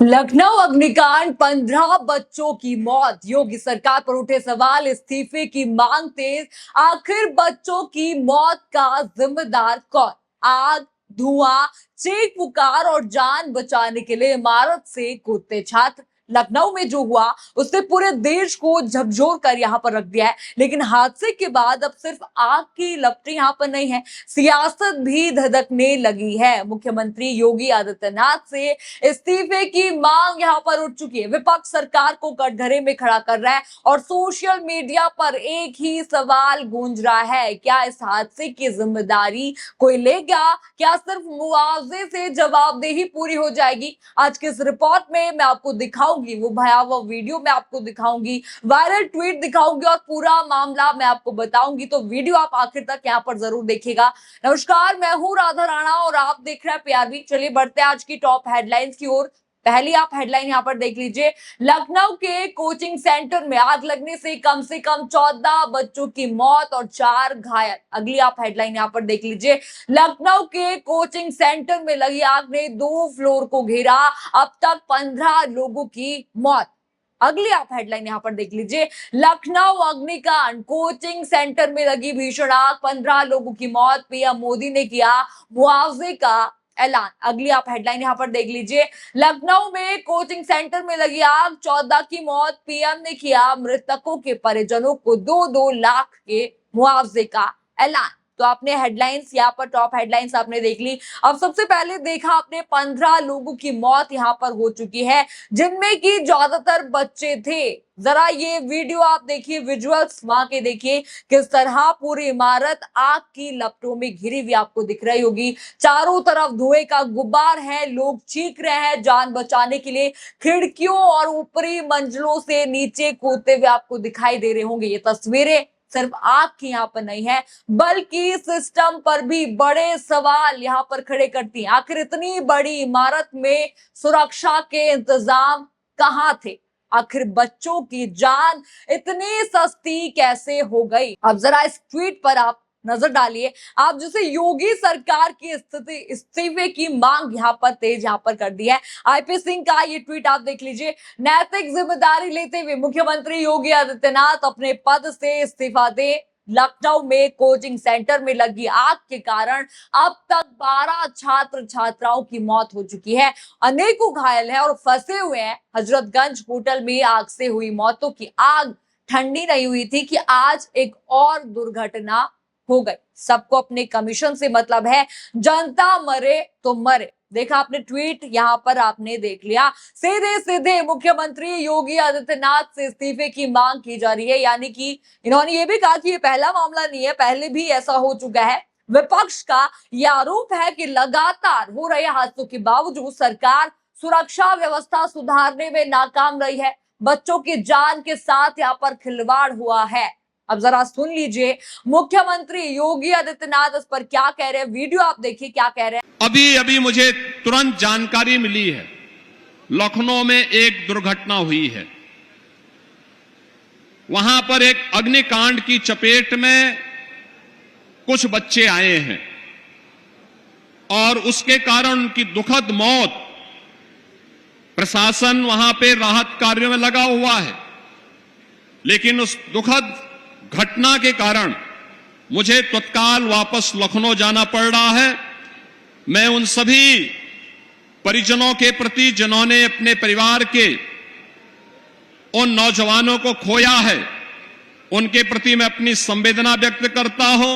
लखनऊ अग्निकांड 15 बच्चों की मौत। योगी सरकार पर उठे सवाल, इस्तीफे की मांग तेज। आखिर बच्चों की मौत का जिम्मेदार कौन? आग, धुआं, चीख पुकार और जान बचाने के लिए इमारत से कूदते छात्र। लखनऊ में जो हुआ उसने पूरे देश को झकझोर कर यहाँ पर रख दिया है। लेकिन हादसे के बाद अब सिर्फ आग की लपटें यहाँ पर नहीं है, सियासत भी धधकने लगी है। मुख्यमंत्री योगी आदित्यनाथ से इस्तीफे की मांग यहां पर उठ चुकी है। विपक्ष सरकार को कटघरे में खड़ा कर रहा है और सोशल मीडिया पर एक ही सवाल गूंज रहा है, क्या इस हादसे की जिम्मेदारी कोई लेगा? क्या सिर्फ मुआवजे से जवाबदेही पूरी हो जाएगी? आज के इस रिपोर्ट में मैं आपको दिखाऊंगी, वो भयावह वीडियो मैं आपको दिखाऊंगी, वायरल ट्वीट दिखाऊंगी और पूरा मामला मैं आपको बताऊंगी। तो वीडियो आप आखिर तक यहाँ पर जरूर देखिएगा। नमस्कार, मैं हूं राधा राणा और आप देख रहे हैं पीआरबी। चलिए बढ़ते हैं आज की टॉप हेडलाइंस की ओर। पहली आप हेडलाइन यहां पर देख लीजिए। लखनऊ के कोचिंग सेंटर में आग लगने से कम 14 बच्चों की मौत और 4 घायल। अगली आप हेडलाइन यहां पर देख लीजिए। लखनऊ के कोचिंग सेंटर में लगी आग ने 2 फ्लोर को घेरा, अब तक 15 लोगों की मौत। अगली आप हेडलाइन यहां पर देख लीजिए। लखनऊ अग्निकांड, कोचिंग सेंटर में लगी भीषण आग, 15 लोगों की मौत, पीएम मोदी ने किया मुआवजे का ऐलान। अगली आप हेडलाइन यहां पर देख लीजिए। लखनऊ में कोचिंग सेंटर में लगी आग, 14 की मौत, पीएम ने किया मृतकों के परिजनों को 2-2 लाख के मुआवजे का ऐलान। तो आपने हेडलाइंस यहाँ पर टॉप हेडलाइंस आपने देख ली। अब सबसे पहले देखा आपने 15 लोगों की मौत यहाँ पर हो चुकी है, जिनमें की ज्यादातर बच्चे थे। जरा ये वीडियो आप देखिए, विजुअल्स वहां के देखिए, किस तरह पूरी इमारत आग की लपटों में घिरी हुई आपको दिख रही होगी। चारों तरफ धुएं का गुब्बार है, लोग चीख रहे हैं जान बचाने के लिए, खिड़कियों और ऊपरी मंजिलों से नीचे कूदते हुए आपको दिखाई दे रहे होंगे। ये तस्वीरें सिर्फ आग की यहाँ पर नहीं है, बल्कि सिस्टम पर भी बड़े सवाल यहाँ पर खड़े करती हैं। आखिर इतनी बड़ी इमारत में सुरक्षा के इंतजाम कहाँ थे? आखिर बच्चों की जान इतनी सस्ती कैसे हो गई? अब जरा इस ट्वीट पर आप नजर डालिए। आप जिसे योगी सरकार की स्थिति इस्तीफे की मांग यहाँ पर तेज यहाँ पर कर दी है। आईपी सिंह का ये ट्वीट आप देख लीजिए। नैतिक जिम्मेदारी लेते हुए मुख्यमंत्री योगी आदित्यनाथ अपने पद से इस्तीफा दे। लखनऊ में कोचिंग सेंटर में लगी आग के कारण अब तक 12 छात्र छात्राओं की मौत हो चुकी है, अनेकों घायल हैं और फंसे हुए हैं। हजरतगंज होटल में आग से हुई मौतों की आग ठंडी नहीं हुई थी कि आज एक और दुर्घटना हो गई। सबको अपने कमीशन से मतलब है, जनता मरे तो मरे। देखा आपने ट्वीट, यहां पर आपने देख लिया। सीधे सीधे मुख्यमंत्री योगी आदित्यनाथ से इस्तीफे की मांग की जा रही है। यानी कि इन्होंने ये भी कहा कि ये पहला मामला नहीं है, पहले भी ऐसा हो चुका है। विपक्ष का यह आरोप है कि लगातार हो रहे हादसों के बावजूद सरकार सुरक्षा व्यवस्था सुधारने में नाकाम रही है। बच्चों की जान के साथ यहाँ पर खिलवाड़ हुआ है। अब जरा सुन लीजिए मुख्यमंत्री योगी आदित्यनाथ इस पर क्या कह रहे हैं। वीडियो आप देखिए क्या कह रहे हैं। अभी अभी मुझे तुरंत जानकारी मिली है, लखनऊ में एक दुर्घटना हुई है। वहां पर एक अग्निकांड की चपेट में कुछ बच्चे आए हैं और उसके कारण उनकी दुखद मौत। प्रशासन वहां पे राहत कार्यों में लगा हुआ है, लेकिन उस दुखद घटना के कारण मुझे तत्काल वापस लखनऊ जाना पड़ रहा है। मैं उन सभी परिजनों के प्रति जिन्होंने अपने परिवार के उन नौजवानों को खोया है, उनके प्रति मैं अपनी संवेदना व्यक्त करता हूं।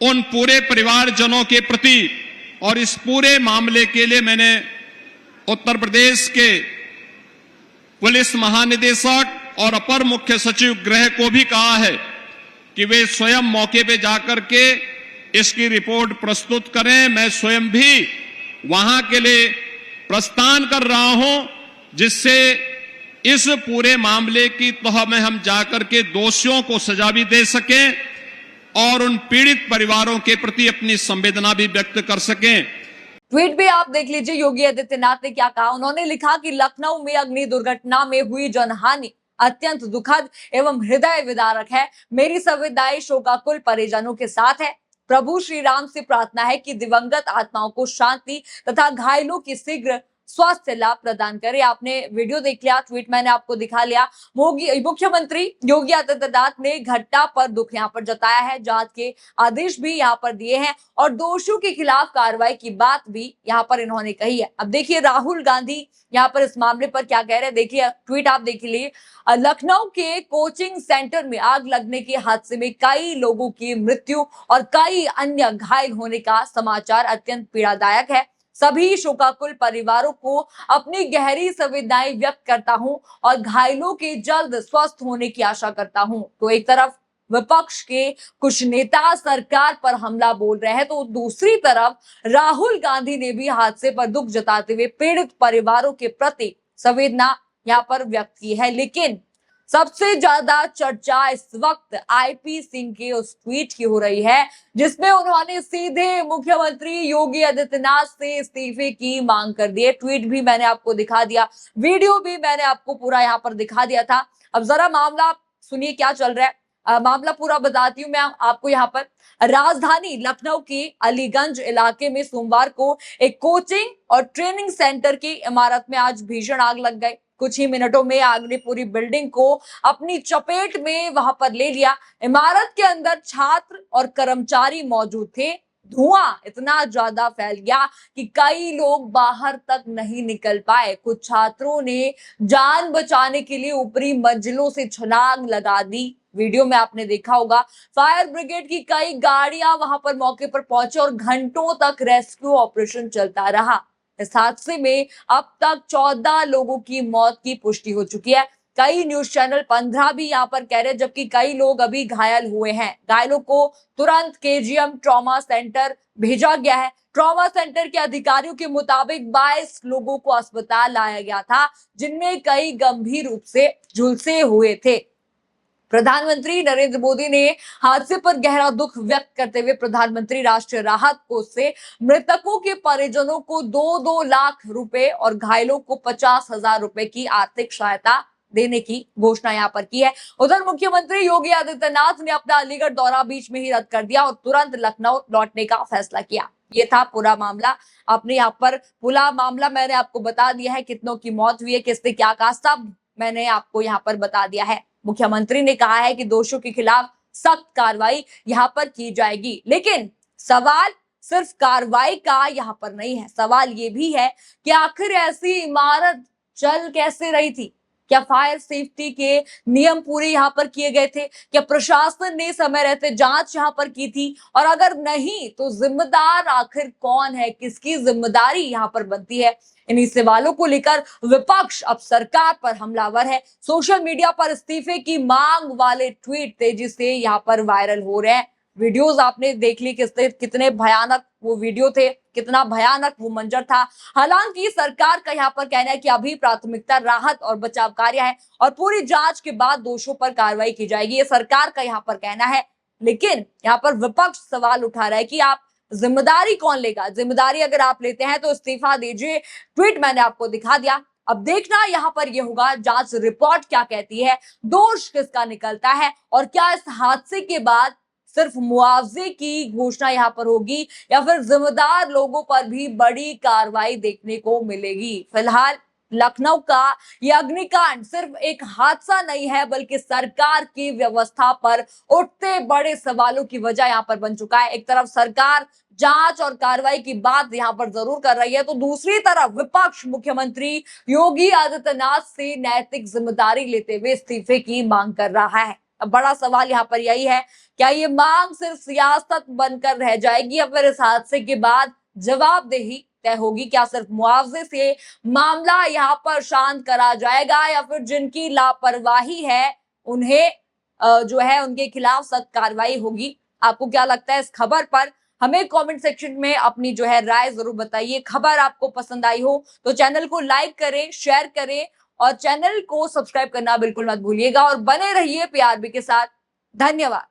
उन पूरे परिवारजनों के प्रति और इस पूरे मामले के लिए मैंने उत्तर प्रदेश के पुलिस महानिदेशक और अपर मुख्य सचिव गृह को भी कहा है कि वे स्वयं मौके पे जाकर के इसकी रिपोर्ट प्रस्तुत करें। मैं स्वयं भी वहां के लिए प्रस्थान कर रहा हूं, जिससे इस पूरे मामले की तह में हम जाकर के दोषियों को सजा भी दे सकें और उन पीड़ित परिवारों के प्रति अपनी संवेदना भी व्यक्त कर सकें। ट्वीट भी आप देख लीजिए, योगी आदित्यनाथ ने क्या कहा। उन्होंने लिखा कि लखनऊ में अग्नि दुर्घटना में हुई जनहानि अत्यंत दुखद एवं हृदय विदारक है। मेरी संवेदनाएं शोकाकुल परिजनों के साथ है। प्रभु श्री राम से प्रार्थना है कि दिवंगत आत्माओं को शांति तथा घायलों की शीघ्र स्वास्थ्य लाभ प्रदान करे। आपने वीडियो देख लिया, ट्वीट मैंने आपको दिखा लिया। मुख्यमंत्री योगी आदित्यनाथ ने घटना पर दुख यहाँ पर जताया है, जांच के आदेश भी यहाँ पर दिए हैं और दोषियों के खिलाफ कार्रवाई की बात भी यहाँ पर इन्होंने कही है। अब देखिए राहुल गांधी यहाँ पर इस मामले पर क्या कह रहे हैं, देखिए ट्वीट आप देख लीजिए। लखनऊ के कोचिंग सेंटर में आग लगने के हादसे में कई लोगों की मृत्यु और कई अन्य घायल होने का समाचार अत्यंत पीड़ादायक है। सभी शोकाकुल परिवारों को अपनी गहरी संवेदनाएं व्यक्त करता हूं और घायलों के जल्द स्वस्थ होने की आशा करता हूं। तो एक तरफ विपक्ष के कुछ नेता सरकार पर हमला बोल रहे हैं, तो दूसरी तरफ राहुल गांधी ने भी हादसे पर दुख जताते हुए पीड़ित परिवारों के प्रति संवेदना यहाँ पर व्यक्त की है। लेकिन सबसे ज्यादा चर्चा इस वक्त आईपी सिंह के उस ट्वीट की हो रही है जिसमें उन्होंने सीधे मुख्यमंत्री योगी आदित्यनाथ से इस्तीफे की मांग कर दी है। ट्वीट भी मैंने आपको दिखा दिया, वीडियो भी मैंने आपको पूरा यहाँ पर दिखा दिया था। अब जरा मामला सुनिए क्या चल रहा है, मामला पूरा बताती हूँ मैं आपको। यहाँ पर राजधानी लखनऊ के अलीगंज इलाके में सोमवार को एक कोचिंग और ट्रेनिंग सेंटर की इमारत में आज भीषण आग लग गई। कुछ ही मिनटों में आग ने पूरी बिल्डिंग को अपनी चपेट में वहां पर ले लिया। इमारत के अंदर छात्र और कर्मचारी मौजूद थे। धुआं इतना ज्यादा फैल गया कि कई लोग बाहर तक नहीं निकल पाए। कुछ छात्रों ने जान बचाने के लिए ऊपरी मंजिलों से छलांग लगा दी। वीडियो में आपने देखा होगा फायर ब्रिगेड की कई गाड़ियां वहां पर मौके पर पहुंचे और घंटों तक रेस्क्यू ऑपरेशन चलता रहा। इस हादसे में अब तक 14 लोगों की मौत की पुष्टि हो चुकी है। कई न्यूज चैनल 15 भी यहाँ पर कह रहे हैं, जबकि कई लोग अभी घायल हुए हैं। घायलों को तुरंत केजीएम ट्रॉमा सेंटर भेजा गया है। ट्रॉमा सेंटर के अधिकारियों के मुताबिक 22 लोगों को अस्पताल लाया गया था, जिनमें कई गंभीर रूप से झुलसे हुए थे। प्रधानमंत्री नरेंद्र मोदी ने हादसे पर गहरा दुख व्यक्त करते हुए प्रधानमंत्री राष्ट्रीय राहत कोष से मृतकों के परिजनों को 2-2 लाख रुपए और घायलों को 50,000 रुपए की आर्थिक सहायता देने की घोषणा यहाँ पर की है। उधर मुख्यमंत्री योगी आदित्यनाथ ने अपना अलीगढ़ दौरा बीच में ही रद्द कर दिया और तुरंत लखनऊ लौटने का फैसला किया। ये था पूरा मामला। आपने यहाँ पर पूरा मामला मैंने आपको बता दिया है, कितनों की मौत हुई है, किसने क्या कहा, सब मैंने आपको यहाँ पर बता दिया है। मुख्यमंत्री ने कहा है कि दोषियों के खिलाफ सख्त कार्रवाई यहाँ पर की जाएगी। लेकिन सवाल सिर्फ कार्रवाई का यहाँ पर नहीं है, सवाल ये भी है कि आखिर ऐसी इमारत चल कैसे रही थी। क्या फायर सेफ्टी के नियम पूरे यहाँ पर किए गए थे? क्या प्रशासन ने समय रहते जांच यहाँ पर की थी? और अगर नहीं तो जिम्मेदार आखिर कौन है, किसकी जिम्मेदारी यहाँ पर बनती है? इन्हीं सवालों को लेकर विपक्ष अब सरकार पर हमलावर है। सोशल मीडिया पर इस्तीफे की मांग वाले ट्वीट तेजी से यहाँ पर वायरल हो रहे हैं। वीडियोस आपने देख ली कितने भयानक वो वीडियो थे, कितना भयानक वो मंजर था। हालांकि सरकार का यहाँ पर कहना है कि अभी प्राथमिकता राहत और बचाव कार्य है और पूरी जांच के बाद दोषियों पर कार्रवाई की जाएगी, ये सरकार का यहाँ पर कहना है। लेकिन यहाँ पर विपक्ष सवाल उठा रहा है कि आप जिम्मेदारी कौन लेगा? जिम्मेदारी अगर आप लेते हैं तो इस्तीफा दीजिए। ट्वीट मैंने आपको दिखा दिया। अब देखना यहाँ पर यह होगा जांच रिपोर्ट क्या कहती है, दोष किसका निकलता है और क्या इस हादसे के बाद सिर्फ मुआवजे की घोषणा यहाँ पर होगी या फिर जिम्मेदार लोगों पर भी बड़ी कार्रवाई देखने को मिलेगी। फिलहाल लखनऊ का यह अग्निकांड सिर्फ एक हादसा नहीं है, बल्कि सरकार की व्यवस्था पर उठते बड़े सवालों की वजह यहाँ पर बन चुका है। एक तरफ सरकार जांच और कार्रवाई की बात यहाँ पर जरूर कर रही है, तो दूसरी तरफ विपक्ष मुख्यमंत्री योगी आदित्यनाथ से नैतिक जिम्मेदारी लेते हुए इस्तीफे की मांग कर रहा है। अब बड़ा सवाल यहाँ पर यही है, क्या ये मांग सिर्फ सियासत बनकर रह जाएगी या फिर इस हादसे के बाद जवाबदेही तय होगी? क्या सिर्फ मुआवजे से मामला यहाँ पर शांत करा जाएगा या फिर जिनकी लापरवाही है उन्हें जो है उनके खिलाफ सख्त कार्रवाई होगी? आपको क्या लगता है इस खबर पर? हमें कमेंट सेक्शन में अपनी जो है राय जरूर बताइए। खबर आपको पसंद आई हो तो चैनल को लाइक करें, शेयर करें और चैनल को सब्सक्राइब करना बिल्कुल मत भूलिएगा और बने रहिए पीआरबी के साथ। धन्यवाद।